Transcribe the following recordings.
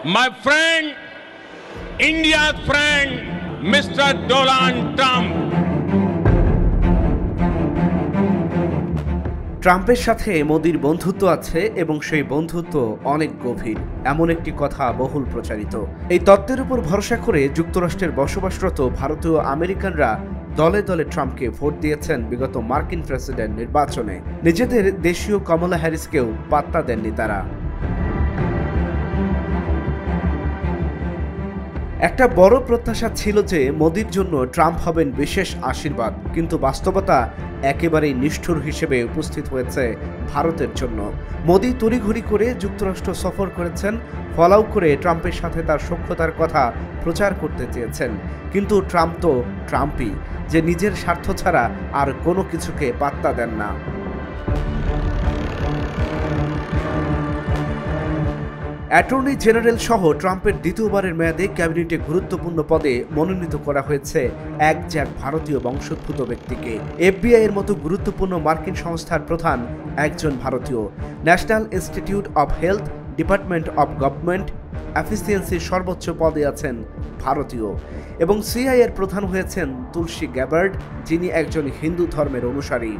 my friend, India's friend, Mr. Donald Trump. ট্রাম্পের সাথে মোদির বন্ধুত্ব আছে এবং সেই বন্ধুত্ব অনেক গভীর, এমন একটি কথা বহুল প্রচারিত। এই তত্ত্বের উপর ভরসা করে যুক্তরাষ্ট্রের বসবাসরত ভারতীয় আমেরিকানরা দলে দলে ট্রাম্পকে ভোট দিয়েছেন বিগত মার্কিন প্রেসিডেন্ট নির্বাচনে। নিজেদের দেশীয় কমলা হ্যারিসকেও পাত্তা দেননি তারা। একটা বড় প্রত্যাশা ছিল যে মোদির জন্য ট্রাম্প হবেন বিশেষ আশীর্বাদ, কিন্তু বাস্তবতা একেবারেই নিষ্ঠুর হিসেবে উপস্থিত হয়েছে ভারতের জন্য। মোদি তড়িঘড়ি করে যুক্তরাষ্ট্র সফর করেছেন, ফলাও করে ট্রাম্পের সাথে তার সখ্যতার কথা প্রচার করতে চেয়েছেন, কিন্তু ট্রাম্প তো ট্রাম্পই, যে নিজের স্বার্থ ছাড়া আর কোনো কিছুকে পাত্তা দেন না। অ্যাটর্নি জেনারেল সহ ট্রাম্পের দ্বিতীয়বারের মেয়াদে ক্যাবিনেটে গুরুত্বপূর্ণ পদে মনোনীত করা হয়েছে এক ভারতীয় বংশোদ্ভূত ব্যক্তিকে। FBI এর মতো গুরুত্বপূর্ণ মার্কিন সংস্থার প্রধান একজন ভারতীয়। National Institute of Health, Department of Government এফিসিয়েন্সির সর্বোচ্চ পদে আছেন ভারতীয়। এবং CIA এর প্রধান হয়েছেন তুলসী গ্যাবার্ড, যিনি একজন হিন্দু ধর্মের অনুসারী।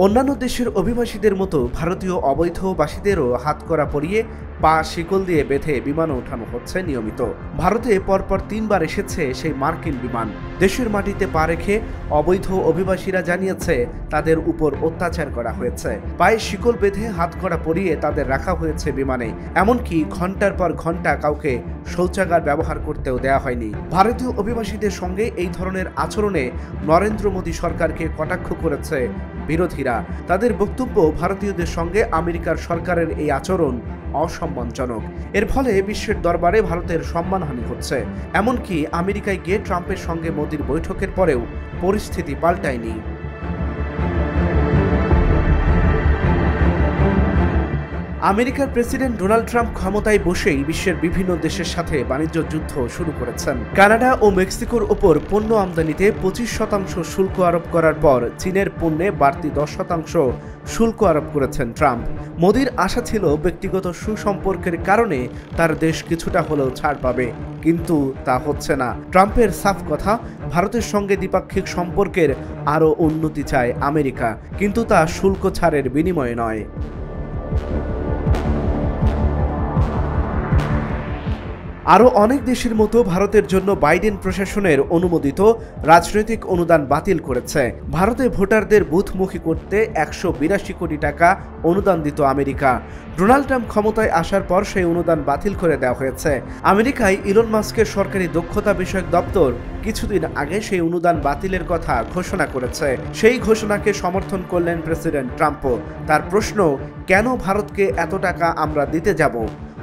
অন্যান্য দেশের অভিবাসীদের মতো ভারতীয় অবৈধবাসীদেরও হাতকড়া পরিয়ে পা শিকল দিয়ে বেঁধে বিমানে ওঠানো হচ্ছে নিয়মিত। ভারতে পরপর 3 বার এসেছে সেই মার্কিন বিমান। দেশের মাটিতে পা রেখে অবৈধ অভিবাসীরা জানিয়েছে তাদের উপর অত্যাচার করা হয়েছে। পায়ে শিকল বেঁধে হাতকড়া পরিয়ে তাদের রাখা হয়েছে বিমানে, এমনকি ঘন্টার পর ঘন্টা কাউকে শৌচাগার ব্যবহার করতেও দেয়া হয়নি। ভারতীয় অভিবাসীদের সঙ্গে এই ধরনের আচরণে নরেন্দ্র মোদী সরকারকে কটাক্ষ করেছে বিরোধীরা। তাদের বক্তব্য, ভারতীয়দের সঙ্গে আমেরিকার সরকারের এই আচরণ অসম্মানজনক। এর ফলে বিশ্বের দরবারে ভারতের সম্মানহানি হচ্ছে। এমনকি আমেরিকায় গিয়ে ট্রাম্পের সঙ্গে মোদির বৈঠকের পরেও পরিস্থিতি পাল্টায়নি। আমেরিকার প্রেসিডেন্ট ডোনাল্ড ট্রাম্প ক্ষমতায় বসেই বিশ্বের বিভিন্ন দেশের সাথে বাণিজ্য যুদ্ধ শুরু করেছেন। কানাডা ও মেক্সিকোর ওপর পণ্য আমদানিতে 25% শুল্ক আরোপ করার পর চীনের পণ্যে বাড়তি 10% শুল্ক আরোপ করেছেন ট্রাম্প। মোদির আশা ছিল ব্যক্তিগত সুসম্পর্কের কারণে তার দেশ কিছুটা হলেও ছাড় পাবে, কিন্তু তা হচ্ছে না। ট্রাম্পের সাফ কথা, ভারতের সঙ্গে দ্বিপাক্ষিক সম্পর্কের আরও উন্নতি চায় আমেরিকা, কিন্তু তা শুল্ক ছাড়ের বিনিময়ে নয়। আরও অনেক দেশের মতো ভারতের জন্য বাইডেন প্রশাসনের অনুমোদিত রাজনৈতিক অনুদান বাতিল করেছে। ভারতে ভোটারদের বুথমুখী করতে 182 কোটি টাকা অনুদান দিত আমেরিকা। ডোনাল্ড ট্রাম্প ক্ষমতায় আসার পর সেই অনুদান বাতিল করে দেওয়া হয়েছে। আমেরিকায় ইলন মাস্কের সরকারি দক্ষতা বিষয়ক দপ্তর কিছুদিন আগে সেই অনুদান বাতিলের কথা ঘোষণা করেছে। সেই ঘোষণাকে সমর্থন করলেন প্রেসিডেন্ট ট্রাম্পও। তার প্রশ্ন, কেন ভারতকে এত টাকা আমরা দিতে যাব?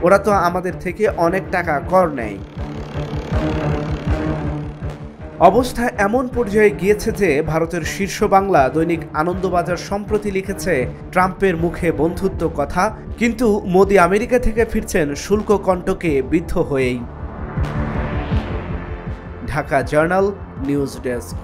ওরা তো আমাদের থেকে অনেক টাকা কর নেয়। অবস্থা এমন পর্যায়ে গিয়েছে যে ভারতের শীর্ষ বাংলা দৈনিক আনন্দবাজার সম্প্রতি লিখেছে, ট্রাম্পের মুখে বন্ধুত্ব কথা, কিন্তু মোদি আমেরিকা থেকে ফিরছেন শুল্ক কণ্টকে বিদ্ধ হয়েই। Dhaka journal news desk.